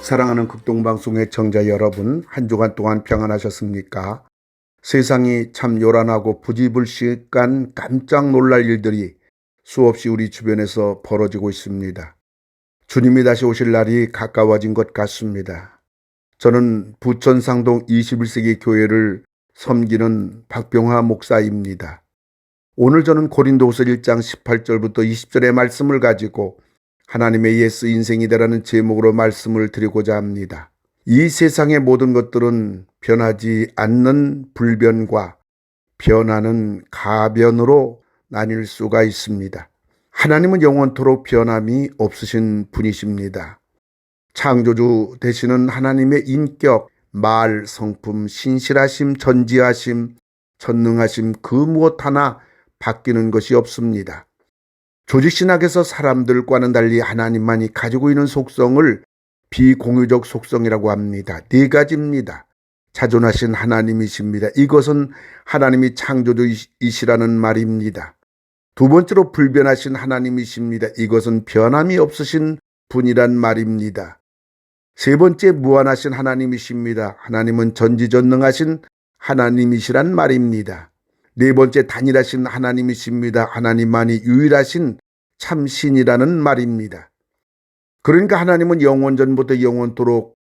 사랑하는 극동방송의 청자 여러분, 한 주간 동안 평안하셨습니까? 세상이 참 요란하고 부지불식한 깜짝 놀랄 일들이 수없이 우리 주변에서 벌어지고 있습니다. 주님이 다시 오실 날이 가까워진 것 같습니다. 저는 부천상동 21세기 교회를 섬기는 박병화 목사입니다. 오늘 저는 고린도후서 1장 18절부터 20절의 말씀을 가지고 하나님의 예수 인생이 되라는 제목으로 말씀을 드리고자 합니다. 이 세상의 모든 것들은 변하지 않는 불변과 변하는 가변으로 나뉠 수가 있습니다. 하나님은 영원토록 변함이 없으신 분이십니다. 창조주 되시는 하나님의 인격, 말, 성품, 신실하심, 전지하심, 전능하심 그 무엇 하나 바뀌는 것이 없습니다. 조직신학에서 사람들과는 달리 하나님만이 가지고 있는 속성을 비공유적 속성이라고 합니다. 네 가지입니다. 자존하신 하나님이십니다. 이것은 하나님이 창조주이시라는 말입니다. 두 번째로 불변하신 하나님이십니다. 이것은 변함이 없으신 분이란 말입니다. 세 번째 무한하신 하나님이십니다. 하나님은 전지전능하신 하나님이시란 말입니다. 네 번째 단일하신 하나님이십니다. 하나님만이 유일하신 참신이라는 말입니다. 그러니까 하나님은 영원전부터 영원토록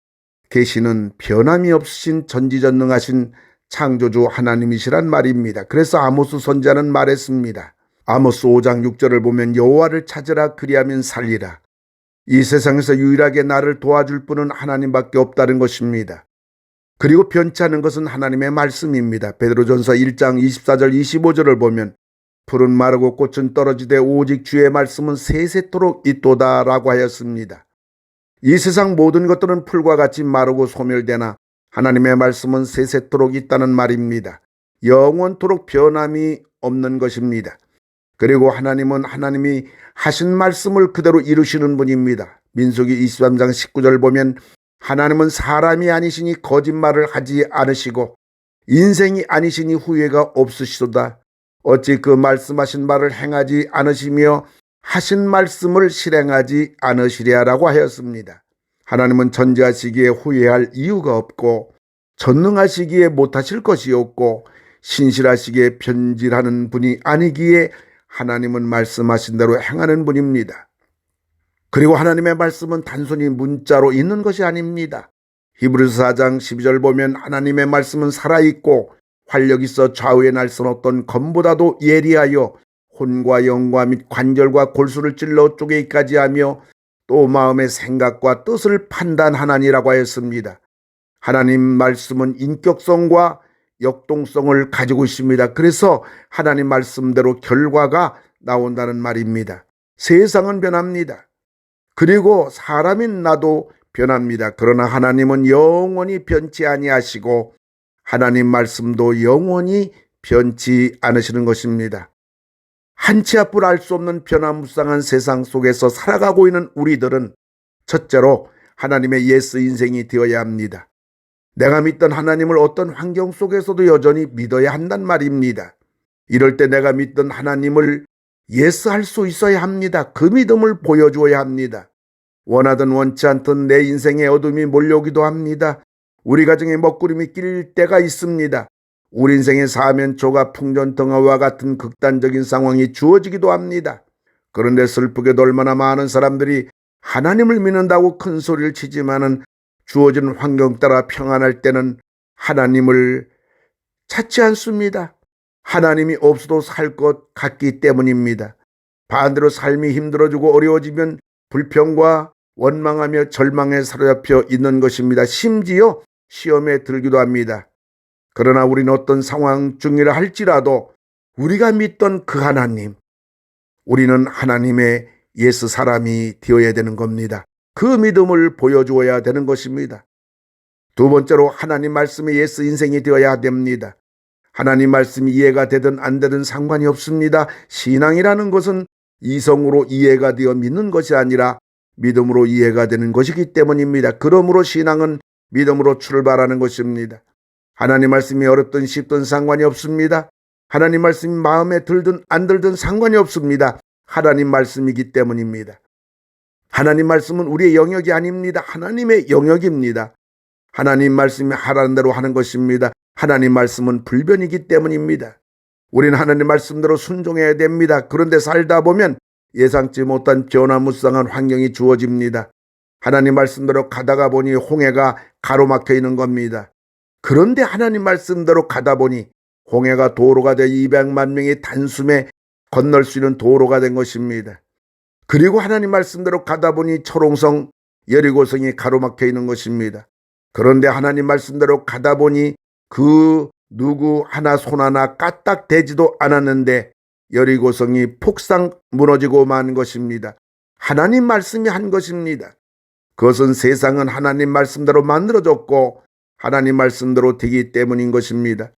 계시는 변함이 없으신 전지전능하신 창조주 하나님이시란 말입니다. 그래서 아모스 선지자는 말했습니다. 아모스 5장 6절을 보면 여호와를 찾으라 그리하면 살리라. 이 세상에서 유일하게 나를 도와줄 분은 하나님밖에 없다는 것입니다. 그리고 변치 않은 것은 하나님의 말씀입니다. 베드로전서 1장 24절 25절을 보면 풀은 마르고 꽃은 떨어지되 오직 주의 말씀은 세세토록 있도다라고 하였습니다. 이 세상 모든 것들은 풀과 같이 마르고 소멸되나 하나님의 말씀은 세세토록 있다는 말입니다. 영원토록 변함이 없는 것입니다. 그리고 하나님은 하나님이 하신 말씀을 그대로 이루시는 분입니다. 민수기 23장 19절 보면 하나님은 사람이 아니시니 거짓말을 하지 않으시고 인생이 아니시니 후회가 없으시도다. 어찌 그 말씀하신 말을 행하지 않으시며 하신 말씀을 실행하지 않으시랴라고 하였습니다. 하나님은 전지하시기에 후회할 이유가 없고 전능하시기에 못하실 것이 없고 신실하시기에 변질하는 분이 아니기에 하나님은 말씀하신 대로 행하는 분입니다. 그리고 하나님의 말씀은 단순히 문자로 있는 것이 아닙니다. 히브리서 4장 12절 보면 하나님의 말씀은 살아있고 활력 있어 좌우에 날선 어떤 검보다도 예리하여 혼과 영과 및 관절과 골수를 찔러 쪼개기까지 하며 또 마음의 생각과 뜻을 판단하나니라고 하였습니다. 하나님 말씀은 인격성과 역동성을 가지고 있습니다. 그래서 하나님 말씀대로 결과가 나온다는 말입니다. 세상은 변합니다. 그리고 사람인 나도 변합니다. 그러나 하나님은 영원히 변치 아니하시고 하나님 말씀도 영원히 변치 않으시는 것입니다. 한치 앞을 알 수 없는 변화무쌍한 세상 속에서 살아가고 있는 우리들은 첫째로 하나님의 예수 인생이 되어야 합니다. 내가 믿던 하나님을 어떤 환경 속에서도 여전히 믿어야 한단 말입니다. 이럴 때 내가 믿던 하나님을 예스할 수 있어야 합니다. 그 믿음을 보여주어야 합니다. 원하든 원치 않든 내 인생에 어둠이 몰려오기도 합니다. 우리 가정에 먹구름이 낄 때가 있습니다. 우리 인생의 사면초가 풍전등화와 같은 극단적인 상황이 주어지기도 합니다. 그런데 슬프게도 얼마나 많은 사람들이 하나님을 믿는다고 큰 소리를 치지만은 주어진 환경 따라 평안할 때는 하나님을 찾지 않습니다. 하나님이 없어도 살 것 같기 때문입니다. 반대로 삶이 힘들어지고 어려워지면 불평과 원망하며 절망에 사로잡혀 있는 것입니다. 심지어 시험에 들기도 합니다. 그러나 우리는 어떤 상황 중이라 할지라도 우리가 믿던 그 하나님, 우리는 하나님의 예수 사람이 되어야 되는 겁니다. 그 믿음을 보여주어야 되는 것입니다. 두 번째로 하나님 말씀의 예수 인생이 되어야 됩니다. 하나님 말씀이 이해가 되든 안 되든 상관이 없습니다. 신앙이라는 것은 이성으로 이해가 되어 믿는 것이 아니라 믿음으로 이해가 되는 것이기 때문입니다. 그러므로 신앙은 믿음으로 출발하는 것입니다. 하나님 말씀이 어렵든 쉽든 상관이 없습니다. 하나님 말씀이 마음에 들든 안 들든 상관이 없습니다. 하나님 말씀이기 때문입니다. 하나님 말씀은 우리의 영역이 아닙니다. 하나님의 영역입니다. 하나님 말씀이 하라는 대로 하는 것입니다. 하나님 말씀은 불변이기 때문입니다. 우리는 하나님 말씀대로 순종해야 됩니다. 그런데 살다 보면 예상치 못한 변화무쌍한 환경이 주어집니다. 하나님 말씀대로 가다가 보니 홍해가 가로막혀 있는 겁니다. 그런데 하나님 말씀대로 가다 보니 홍해가 도로가 돼 200만 명이 단숨에 건널 수 있는 도로가 된 것입니다. 그리고 하나님 말씀대로 가다 보니 철옹성 여리고성이 가로막혀 있는 것입니다. 그런데 하나님 말씀대로 가다 보니 그 누구 하나 손 하나 까딱대지도 않았는데 여리고성이 폭삭 무너지고 만 것입니다. 하나님 말씀이 한 것입니다. 그것은 세상은 하나님 말씀대로 만들어졌고 하나님 말씀대로 되기 때문인 것입니다.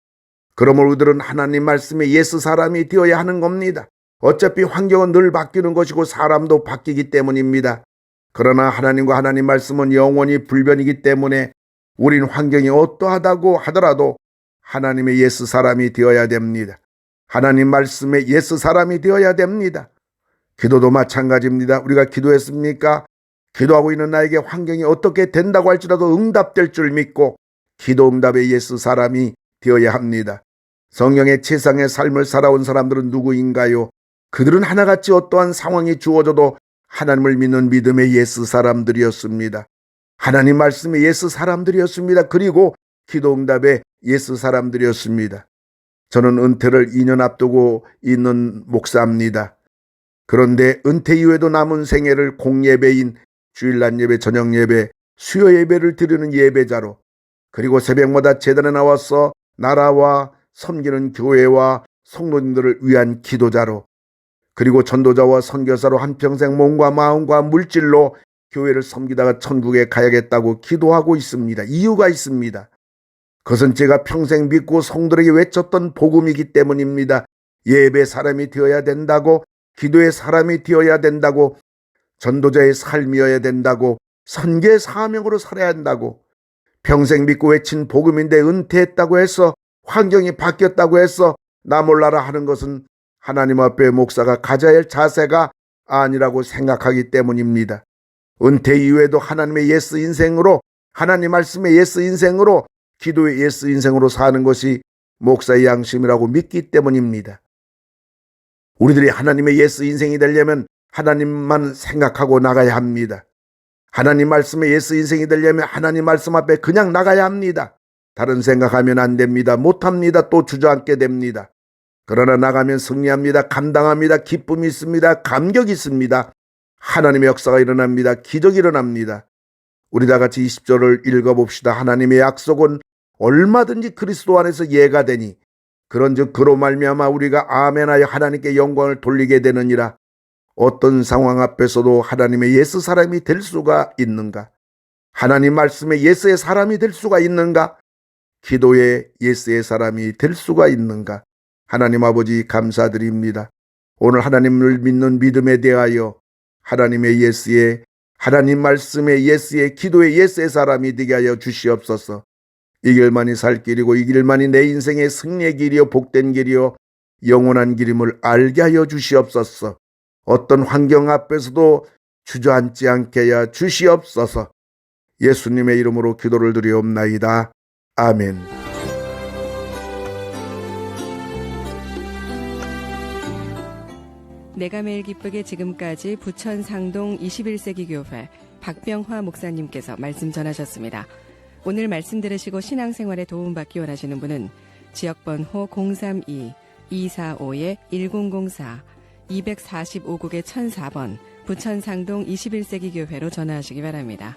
그러므로 우리들은 하나님 말씀의 예수 사람이 되어야 하는 겁니다. 어차피 환경은 늘 바뀌는 것이고 사람도 바뀌기 때문입니다. 그러나 하나님과 하나님 말씀은 영원히 불변이기 때문에 우린 환경이 어떠하다고 하더라도 하나님의 예수 사람이 되어야 됩니다. 하나님 말씀의 예수 사람이 되어야 됩니다. 기도도 마찬가지입니다. 우리가 기도했습니까? 기도하고 있는 나에게 환경이 어떻게 된다고 할지라도 응답될 줄 믿고 기도 응답의 예수 사람이 되어야 합니다. 성경의 최상의 삶을 살아온 사람들은 누구인가요? 그들은 하나같이 어떠한 상황이 주어져도 하나님을 믿는 믿음의 예수 사람들이었습니다. 하나님 말씀의 예수 사람들이었습니다. 그리고 기도 응답의 예수 사람들이었습니다. 저는 은퇴를 2년 앞두고 있는 목사입니다. 그런데 은퇴 이후에도 남은 생애를 공예배인 주일날 예배, 저녁 예배, 수요 예배를 드리는 예배자로, 그리고 새벽마다 제단에 나와서 나라와 섬기는 교회와 성도님들을 위한 기도자로, 그리고 전도자와 선교사로 한평생 몸과 마음과 물질로 교회를 섬기다가 천국에 가야겠다고 기도하고 있습니다. 이유가 있습니다. 그것은 제가 평생 믿고 성도에게 외쳤던 복음이기 때문입니다. 예배 사람이 되어야 된다고, 기도의 사람이 되어야 된다고, 전도자의 삶이어야 된다고, 선교의 사명으로 살아야 한다고, 평생 믿고 외친 복음인데 은퇴했다고 해서, 환경이 바뀌었다고 해서 나 몰라라 하는 것은 하나님 앞에 목사가 가져야 할 자세가 아니라고 생각하기 때문입니다. 은퇴 이후에도 하나님의 예수 인생으로, 하나님 말씀의 예수 인생으로, 기도의 예수 인생으로 사는 것이 목사의 양심이라고 믿기 때문입니다. 우리들이 하나님의 예수 인생이 되려면 하나님만 생각하고 나가야 합니다. 하나님 말씀의 예수 인생이 되려면 하나님 말씀 앞에 그냥 나가야 합니다. 다른 생각하면 안 됩니다. 못합니다. 또 주저앉게 됩니다. 그러나 나가면 승리합니다. 감당합니다. 기쁨이 있습니다. 감격이 있습니다. 하나님의 역사가 일어납니다. 기적이 일어납니다. 우리 다 같이 20절을 읽어봅시다. 하나님의 약속은 얼마든지 그리스도 안에서 예가 되니 그런즉 그로 말미암아 우리가 아멘하여 하나님께 영광을 돌리게 되느니라. 어떤 상황 앞에서도 하나님의 예수 사람이 될 수가 있는가? 하나님 말씀의 예수의 사람이 될 수가 있는가? 기도의 예수의 사람이 될 수가 있는가? 하나님 아버지 감사드립니다. 오늘 하나님을 믿는 믿음에 대하여 하나님의 예수의, 하나님 말씀의 예수의, 기도의 예수의 사람이 되게 하여 주시옵소서. 이 길만이 살 길이고 이 길만이 내 인생의 승리의 길이요 복된 길이요 영원한 길임을 알게 하여 주시옵소서. 어떤 환경 앞에서도 주저앉지 않게 하여 주시옵소서. 예수님의 이름으로 기도를 드리옵나이다. 아멘. 내가 매일 기쁘게 지금까지 부천 상동 21세기 교회 박병화 목사님께서 말씀 전하셨습니다. 오늘 말씀 들으시고 신앙생활에 도움받기 원하시는 분은 지역번호 032-245-1004 245국의 1004번 부천 상동 21세기 교회로 전화하시기 바랍니다.